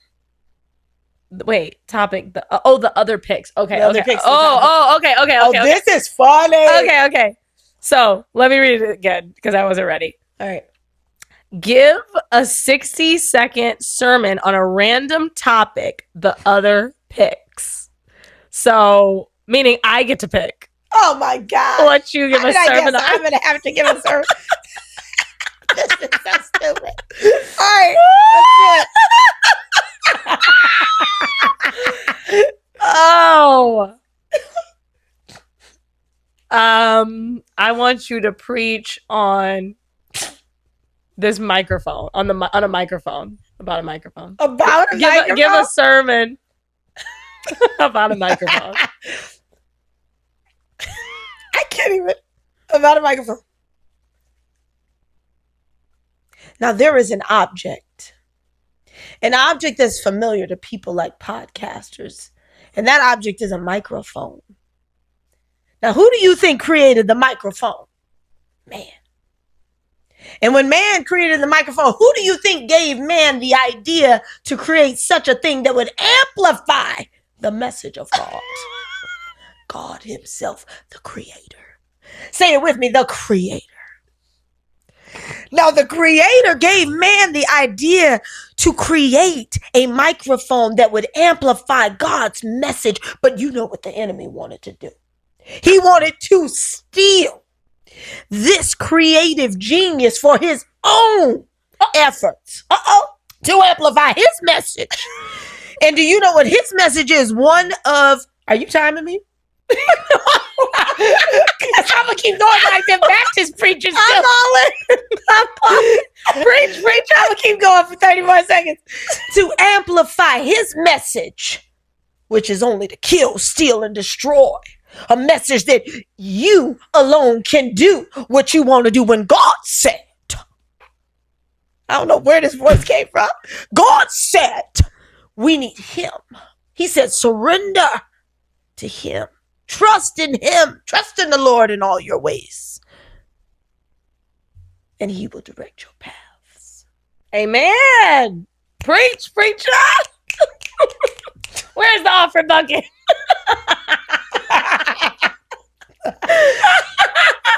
topic. The other picks. Okay. Other picks. Okay. This is funny. Okay. So let me read it again because I wasn't ready. All right. Give a 60-second sermon on a random topic the other picks. So, meaning I get to pick. Oh my God. What you give a sermon on? I'm going to have to give a sermon. This is so stupid. All right. Let's do it. Oh. I want you to preach on this microphone, on a microphone, about a microphone. Give a sermon about a microphone. I can't even. About a microphone. Now, there is an object that's familiar to people like podcasters, and that object is a microphone. Now, who do you think created the microphone? Man. And when man created the microphone, who do you think gave man the idea to create such a thing that would amplify the message of God? God himself, the creator. Say it with me, the creator. Now, the creator gave man the idea to create a microphone that would amplify God's message, but you know what the enemy wanted to do. He wanted to steal this creative genius for his own efforts to amplify his message. And do you know what his message is? Are you timing me? Because I'm going to keep going like them Baptist preachers. I'm all in. Preach. I'm going to keep going for 30 more seconds. To amplify his message, which is only to kill, steal, and destroy. A message that you alone can do what you want to do when God said. I don't know where this voice came from. God said we need him. He said surrender to him. Trust in him. Trust in the Lord in all your ways. And he will direct your paths. Amen. Preach, preacher. Where's the offering bucket?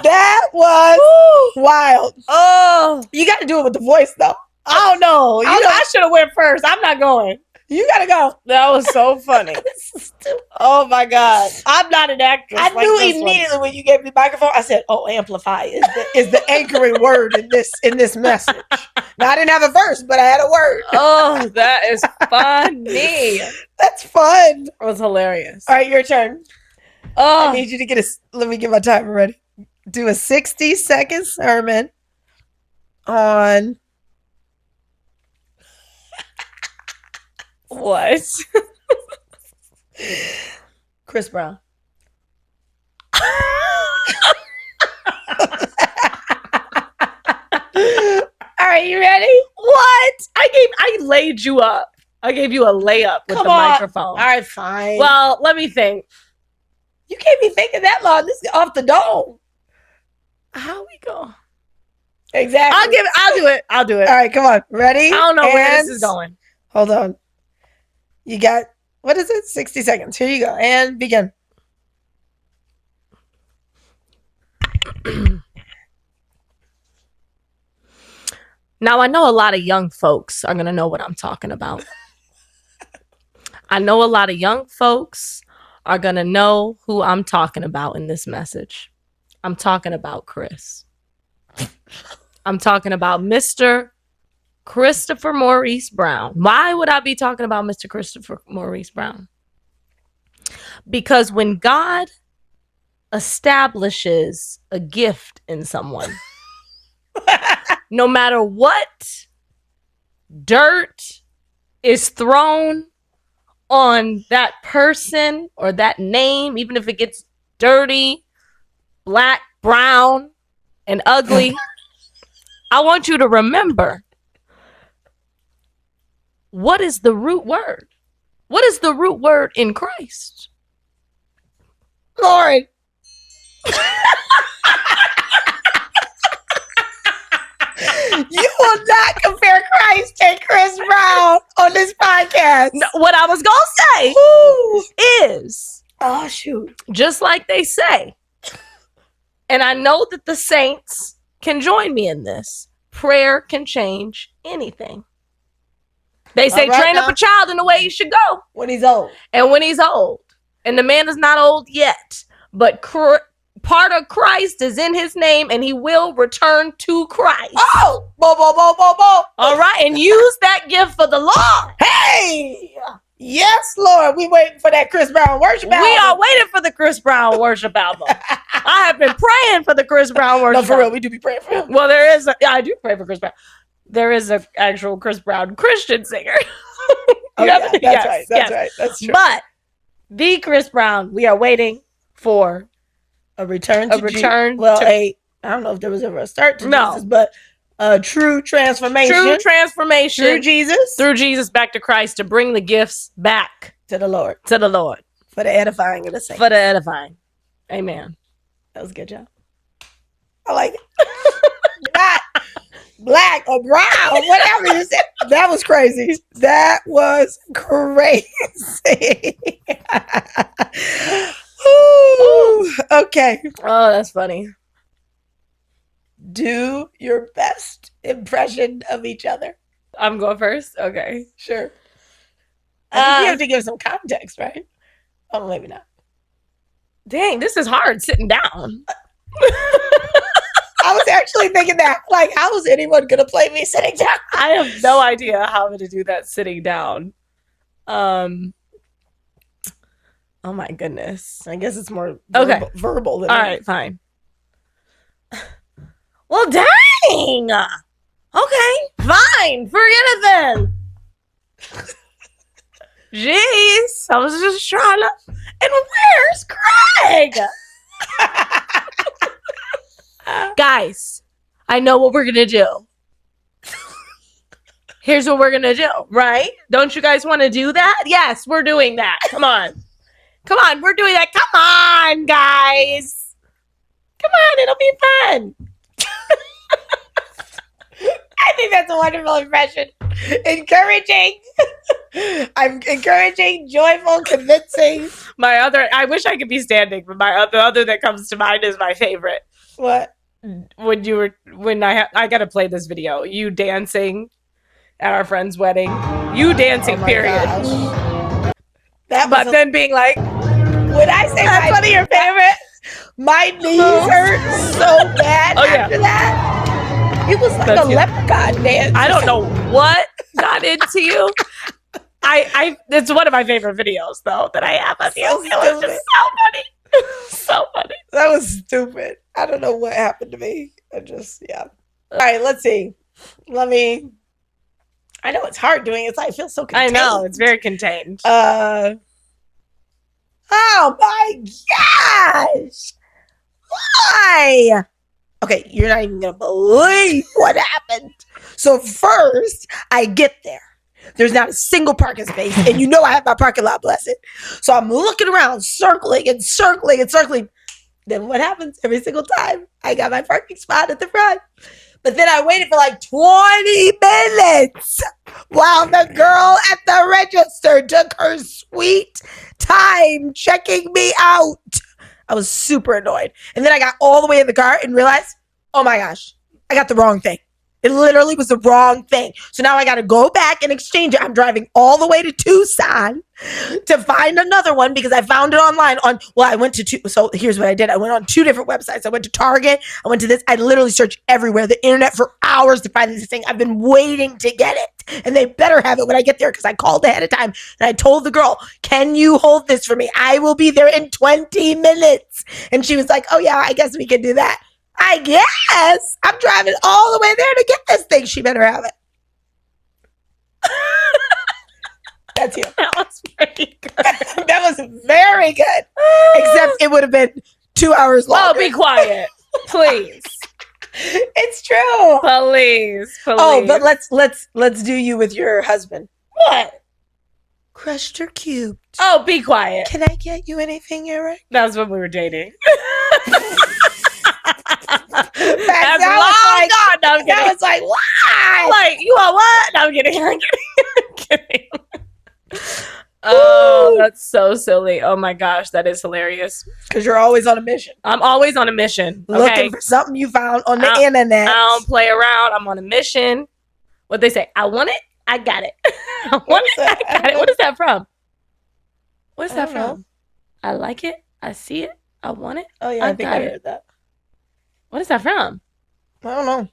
That was wild. Oh, you got to do it with the voice, though. I don't know. I should have went first. I'm not going. You got to go. That was so funny. Oh my God. I'm not an actress. I knew immediately when you gave me the microphone. I said, "Oh, amplify is the anchoring word in this message." Now I didn't have a verse, but I had a word. Oh, that is funny. That's fun. It was hilarious. All right, your turn. Oh, I need you to let me get my timer ready. Do a 60-second sermon on what? Chris Brown. All right, you ready? What? I laid you up. I gave you a layup with the microphone. All right, fine. Well, let me think. You can't be thinking that long. This is off the dome. How we go? Exactly. I'll do it. All right, come on. Ready? I don't know where this is going. Hold on. You got, what is it? 60 seconds. Here you go. And begin. Now, I know a lot of young folks are going to know what I'm talking about. I know a lot of young folks are going to know who I'm talking about in this message. I'm talking about Chris. I'm talking about Mr. Christopher Maurice Brown. Why would I be talking about Mr. Christopher Maurice Brown? Because when God establishes a gift in someone, no matter what dirt is thrown on that person or that name, even if it gets dirty, black, brown, and ugly, I want you to remember, what is the root word? What is the root word in Christ? Lord. You will not compare Christ and Chris Brown on this podcast. No, what I was going to say is, oh, shoot. Just like they say, and I know that the saints can join me in this, prayer can change anything. They say train up a child in the way he should go. When he's old. And when he's old. And the man is not old yet. But part of Christ is in his name, and he will return to Christ. Oh! Bo, bo, bo, bo, bo. All right. And use that gift for the Lord. Hey! Yes, Lord. We waiting for that Chris Brown worship album. We are waiting for the Chris Brown worship album. I have been praying for the Chris Brown worship album. No, for real. We do be praying for him. Well, I do pray for Chris Brown. There is an actual Chris Brown Christian singer. That's right. That's right. That's true. But the Chris Brown, we are waiting for a return. I don't know if there was ever a start to Jesus, but a true transformation. True transformation through Jesus. Through Jesus back to Christ to bring the gifts back to the Lord. To the Lord. For the edifying of the saints. For the edifying. Amen. That was a good job. I like it. Not black or brown, whatever you said. That was crazy. That was crazy. Ooh, okay. Oh, that's funny. Do your best impression of each other. I'm going first? Okay. Sure. I think you have to give some context, right? Oh, maybe not. Dang, this is hard sitting down. I was actually thinking that, like, how is anyone gonna play me sitting down? I have no idea how I'm gonna do that sitting down. Oh my goodness. I guess it's more Okay. verbal than All right, fine. Well, dang. Okay, fine. Forget it then. Jeez, I was just trying to. And where's Craig? Guys, I know what we're gonna do. Here's what we're gonna do, right? Don't you guys want to do that? Yes, we're doing that. Come on. Come on, we're doing that. Come on, guys. Come on, it'll be fun. I think that's a wonderful impression. Encouraging. I'm encouraging, joyful, convincing. I wish I could be standing, but the other that comes to mind is my favorite. What? When I gotta play this video. You dancing at our friend's wedding. You dancing, period. But then being like, when I say that's one of your favorite, my knees hurt so bad after that. It was like a leprechaun dance. I don't know what got into you. It's one of my favorite videos though that I have of you. It was just so funny. So funny. That was stupid. I don't know what happened to me. All right, let's see. I know it's hard doing it. It's like I feel so contained. I know, it's very contained. Oh my gosh. Why? Okay, you're not even gonna believe what happened. So first, I get there. There's not a single parking space, and you know I have my parking lot blessed. So I'm looking around, circling and circling and circling. Then what happens every single time? I got my parking spot at the front. But then I waited for like 20 minutes while the girl at the register took her sweet time checking me out. I was super annoyed. And then I got all the way in the car and realized, oh my gosh, I got the wrong thing. It literally was the wrong thing. So now I got to go back and exchange it. I'm driving all the way to Tucson to find another one because I found it online I went to so here's what I did. I went on 2 different websites. I went to Target. I went to this. I literally searched everywhere, the internet, for hours to find this thing. I've been waiting to get it. And they better have it when I get there because I called ahead of time. And I told the girl, can you hold this for me? I will be there in 20 minutes. And she was like, oh yeah, I guess we can do that. I guess. I'm driving all the way there to get this thing. She better have it. That's you. That was pretty good. That was very good. Except it would have been 2 hours longer. Oh, be quiet. Please. It's true. Please. Oh, but let's do you with your husband. What? Crushed or cubed? Oh, be quiet. Can I get you anything, Eric? That was when we were dating. That's long gone. No, I'm kidding. That was like, why? Like, you want what? No, I'm kidding. I'm kidding. Oh, that's so silly. Oh my gosh, that is hilarious. Because you're always on a mission. I'm always on a mission. Okay? Looking for something you found on the internet. I don't play around. I'm on a mission. What they say? I want it. I got it. I want it. I got it. What is that from? What is that from? Know. I like it. I see it. I want it. Oh yeah, I think I heard that. What is that from? I don't know.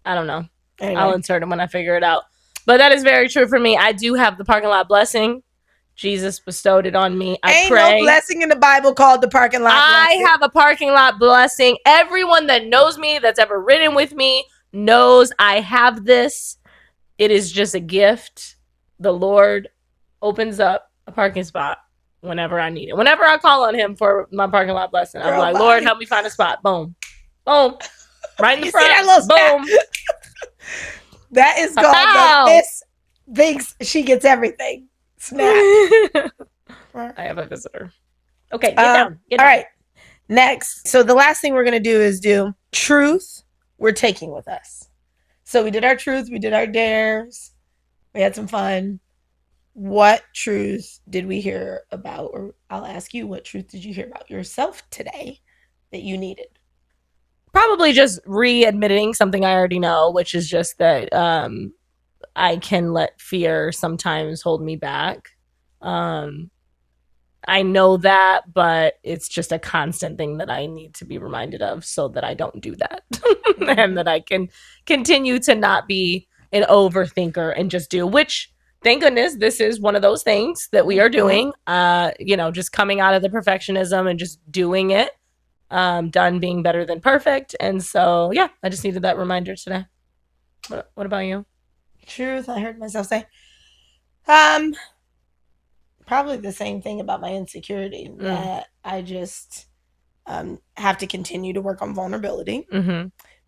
I don't know. Anyway. I'll insert it when I figure it out. But that is very true for me. I do have the parking lot blessing. Jesus bestowed it on me. I pray. Ain't no blessing in the Bible called the parking lot blessing. I have a parking lot blessing. Everyone that knows me, that's ever ridden with me, knows I have this. It is just a gift. The Lord opens up a parking spot whenever I need it. Whenever I call on him for my parking lot blessing, I'm like, Lord, help me find a spot. Boom. Boom. Right in the front. Boom. That is called the Miss thinks she gets everything. Snap. I have a visitor. Okay, get down. Get down. All right. Next. So the last thing we're going to do is do truth we're taking with us. So we did our truth. We did our dares. We had some fun. What truth did we hear about? Or I'll ask you, what truth did you hear about yourself today that you needed? Probably just re-admitting something I already know, which is just that I can let fear sometimes hold me back. I I know that, but it's just a constant thing that I need to be reminded of so that I don't do that. And that I can continue to not be an overthinker and just do, which thank goodness this is one of those things that we are doing. Just coming out of the perfectionism and just doing it. Done being better than perfect. And so, yeah, I just needed that reminder today. What about you? Truth, I heard myself say. Probably the same thing about my insecurity, that I just have to continue to work on vulnerability,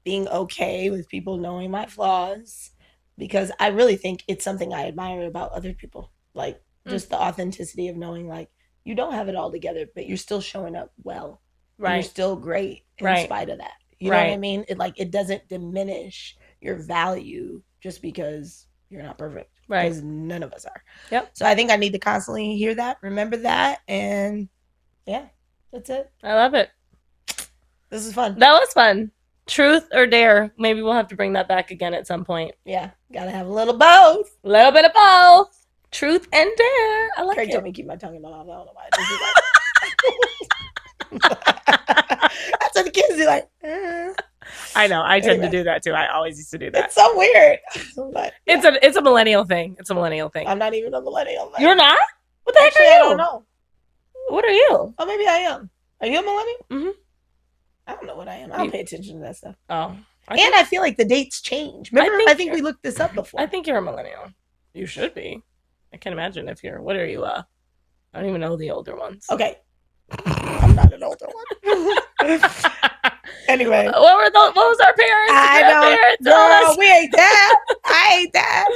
being okay with people knowing my flaws, because I really think it's something I admire about other people. Like just the authenticity of knowing like you don't have it all together, but you're still showing up well. Right. You're still great in spite of that. You know what I mean? It doesn't diminish your value just because you're not perfect. Right. Because none of us are. Yep. So I think I need to constantly hear that, remember that, and yeah, that's it. I love it. This is fun. That was fun. Truth or dare? Maybe we'll have to bring that back again at some point. Yeah, gotta have a little both. A little bit of both. Truth and dare. I like Craig it. told me to keep my tongue in my mouth. I don't know why. That's what the kids do. Like, I know. I tend to do that too. I always used to do that. It's so weird. But, yeah. It's a millennial thing. It's a millennial thing. I'm not even a millennial. You're not? What the heck are you? I don't know. What are you? Oh, maybe I am. Are you a millennial? Mm-hmm. I don't know what I am. I don't pay attention to that stuff. Oh. I feel like the dates change. Remember, I think we looked this up before. I think you're a millennial. You should be. I can't imagine if you're. What are you? I don't even know the older ones. Okay. I'm not an older one. Anyway, what was our parents? I don't know. We ain't that. I ain't that.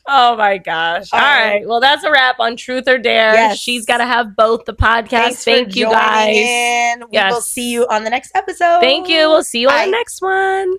Oh my gosh. All right. Well, that's a wrap on Truth or Dare. Yes. She's got to have both the podcast. Thank you guys. We will see you on the next episode. Thank you. We'll see you on the next one.